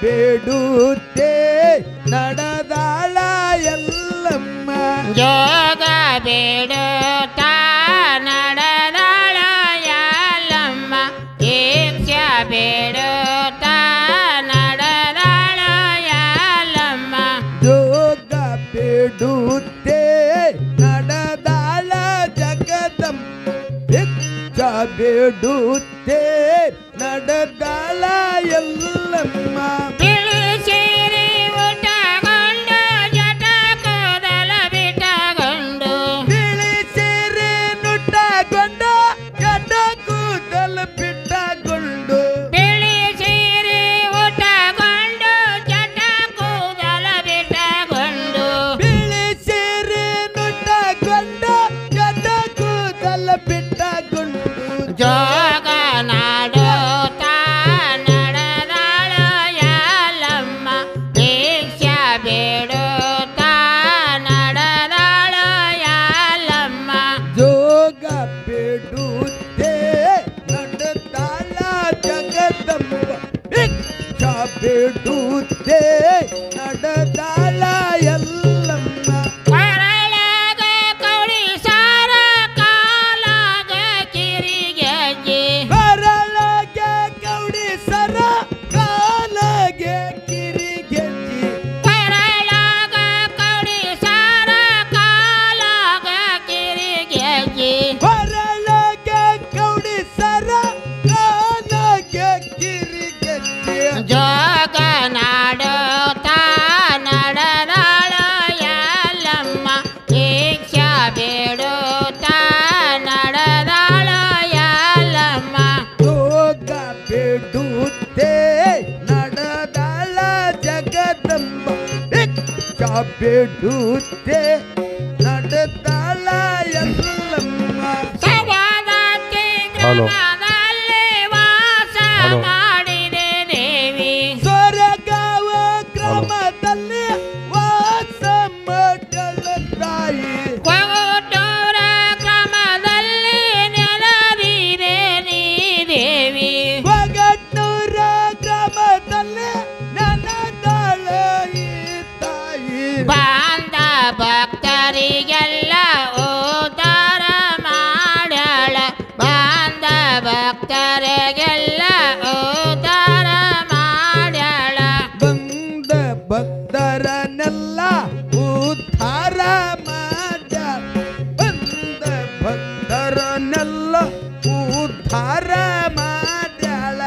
ಬೇಡುತ್ತೆ ನಡೆದಾಳ ಎಲ್ಲಮ್ಮ ಜೋಗ ಬೇಡುತ್ತ ನಡೆದಾಳ ಎಲ್ಲಮ್ಮ ಈಕ್ಷ ಬೇಡುತ್ತ ನಡೆದಾಳ ಎಲ್ಲಮ್ಮ ಜೋಗ ಬೇಡುತ್ತೆ ನಡೆದಾಳ ಜಗದಮ್ಮ ಭಿಕ್ಷ ಬೇಡುತ್ತೆ ನಡೆದಾಳ ಎಲ್ಲಮ್ಮ ಬಿಳಿ ಸೀರೆ ಉಟ್ಟುಕೊಂಡು ಜಟ ಕೂದಲ ಬಿಟ್ಟುಕೊಂಡು ಬಿಳಿ ಸೀರೆ ನುಟ್ಟಗೊಂಡು ಜಟ ಕೂದಲ ಬಿಟ್ಟಗೊಂಡು ಬಿಳಿ ಸೀರೆ ಉಟ್ಟುಕೊಂಡು ಜಟ ಕೂದಲ ಬಿಟ್ಟುಕೊಂಡು ಬಿಳಿ ಸೀರೆ ನುಟ್ಟಗೊಂಡು ಜಟ ಕೂದಲ ಬಿಟ್ಟಗೊಂಡು ಜೋಗ ನಾಡುತ್ತ ನಡೆದಾಳ ಎಲ್ಲಮ್ಮ ಭಿಕ್ಷ ಬೇಡುತ್ತ ನಡೆದಾಳ ಎಲ್ಲಮ್ಮ ಜೋಗ ಬೇಡುತ್ತೆ ನಡೆದಾಳ ಜಗದಮ್ಮ ಭಿಕ್ಷ ಬೇಡುತ್ತೆ ನಡೆದಾಳ ಎಲ್ಲಮ್ಮ ಕೊರಳಾಗ ಕೌಳಿ ಸಾರ ಕಾಲಾಗ ಕಿರಿಗೆಜ್ಜೆ ಬರಳಗೆ ಕೌಡಿ ಸರ ಕಾಲಗೆ ಕಿರಿಗೆಜ್ಜಿ ಕೊರಳಾಗ ಕೌಳಿ ಸಾರ ಕಾಲಾಗ ಕಿರಿಗೆಜ್ಜೆ ಬರಳಗೆ ಕೌಡಿ ಸರ ಕಾಲಗೆ ಕಿರಿಗೆಜ್ಜಿ ಜೋಗ ನಾಡುತ್ತ ನಡೆದಾಳ ಎಲ್ಲಮ್ಮ ಭಿಕ್ಷ ಬೇಡುತ್ತ ನಡೆದಾಳ ಎಲ್ಲಮ್ಮ ಜೋಗ ಬೇಡುತ್ತೆ ನಡೆದಾಳ ಜಗದಮ್ಮ ಭಿಕ್ಷ ಬೇಡುತ್ತೆ ನಡೆದಾಳ ಎಲ್ಲಮ್ಮ ಸವಾದತ್ತಿ ಗ್ರಾಮದಲ್ಲಿ ವಾಸ ಮಾಡಿದೆ ದೇವಿ ಸ್ವರ್ಗಾವ ಗ್ರಾಮದಲ್ಲಿ ವಾಸ ಮಾಡಳ ತಾಯಿ ಕೊಗಟೂರ ಗ್ರಾಮದಲ್ಲಿ ನೆಲವಿದೆ ನೀ ದೇವಿ ಒಗಟೂರ ಗ್ರಾಮದಲ್ಲಿ ನನದಾಳ ಈ ತಾಯಿ ಬಾಂಧ ಭಕ್ತರಿಗೆಲ್ಲ ಉದ್ಧಾರ ಮಾಡ್ಯಾಳ ಬಾಂಧ ಭಕ್ತರಿಗೆಲ್ಲ ಉದ್ಧಾರ ಮಾಡ್ಯಾಳ ಬಂದ ಭಕ್ತರನ್ನೆಲ್ಲ ಉದ್ಧಾರ ಮಾಡ ಬಂದ ಭಕ್ತರನ್ನೆಲ್ಲ ಉದ್ಧಾರ ಮಾಡ್ಯಾಳ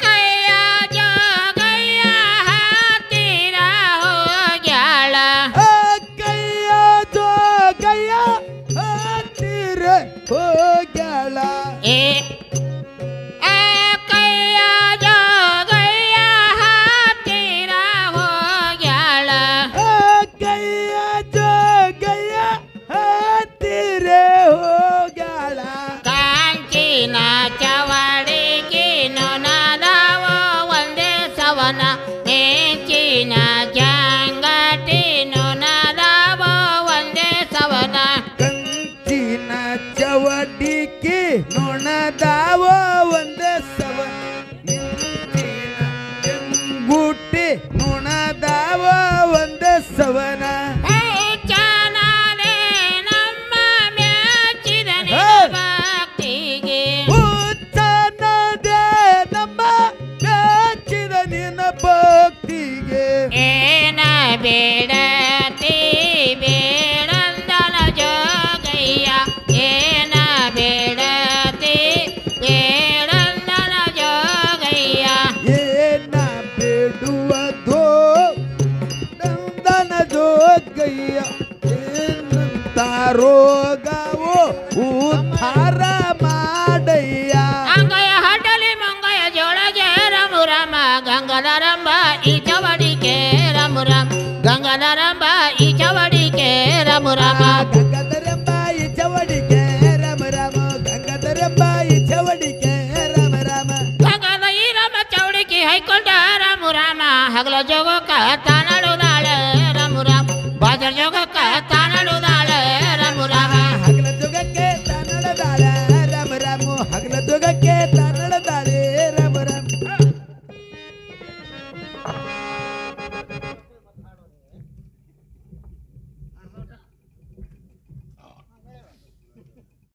ಕೈಯ ಜೋಗಯ್ಯ ಹತ್ತಿರ ಹೋಗ್ಯಾಳ ಕೈಯ ಜೋಗಯ್ಯ ಹತ್ತಿರ ಹೋಗ್ಯಾಳ ಏ ಕೈಯ ಜೋಗಯ್ಯ ಹತ್ತಿರ ಹೋಗ್ಯಾಳ ಕೈಯ ಜೋಗಯ್ಯ ಹತ್ತಿರ ಹೋಗ್ಯಾಳ ಕಾಂಚಿನ ಚವಡಿಗೆ ನೊನದಾವ ಒಂದೇ ಸವನ ನೇಂಚಿನ ಜಂಗಟಿ ನೊನದಾವ ಒಂದೇ ಸವನ ಕಂಚಿನ ಚವಡಿಕೆ ನೊಣದಾವ ಒಂದ ಸವ ಇಂಚಿನ ಚೆಂಗುಟಿ ನೊಣದಾವ ಒಂದ ಸವನ ಚೆನ್ನಾದೆ ನಮ್ಮ ಮೆಚ್ಚಿದ ಭಕ್ತಿಗೆ ಉಚ್ಚನದೆ ನಮ್ಮ ಮೆಚ್ಚಿದ ನಿನ್ನ ಭಕ್ತಿಗೆ ಏನ ಬೇಡತಿ ಬೇಡಂದನ ಜೋಗಯ್ಯ ಏನ ಬೇಡತಿ ಬೇಡಂದನ ಜೋಗಯ್ಯ ಏನ ಬೇಡುವುದೋ ನಂದನ ಜೋಗಯ್ಯ ಏನಂತ ರೋಗವೋ ಉದ್ಧಾರ ಮಾಡಯ್ಯ ಅಂಗಯ ಹಡಲಿ ಮಂಗಯ ಜೋಳಗೆ ರಮುರಮ ಗಂಗಧರಂಬ ಈ ಚವಡಿಕೆ ರಮುರಮ ಗಂಗಧರಂಬ ಈ ಚವಡಿಕೆ ರಮುರಮ ಗಂಗಧರಂಬ ಈ ಚವಡಿಕೆ ರಮ ರಾಮ ಗಂಗಧರಂಬ ಈ ಚವಡಿಕೆ ರಮ ರಾಮ ಗಂಗದ ಈ ರಮ ಚೌಡಿಕೆ ಹೈಕೊಂಡ ರಮುರಮ ಹಗಲ ಜೋಗ ತಾನ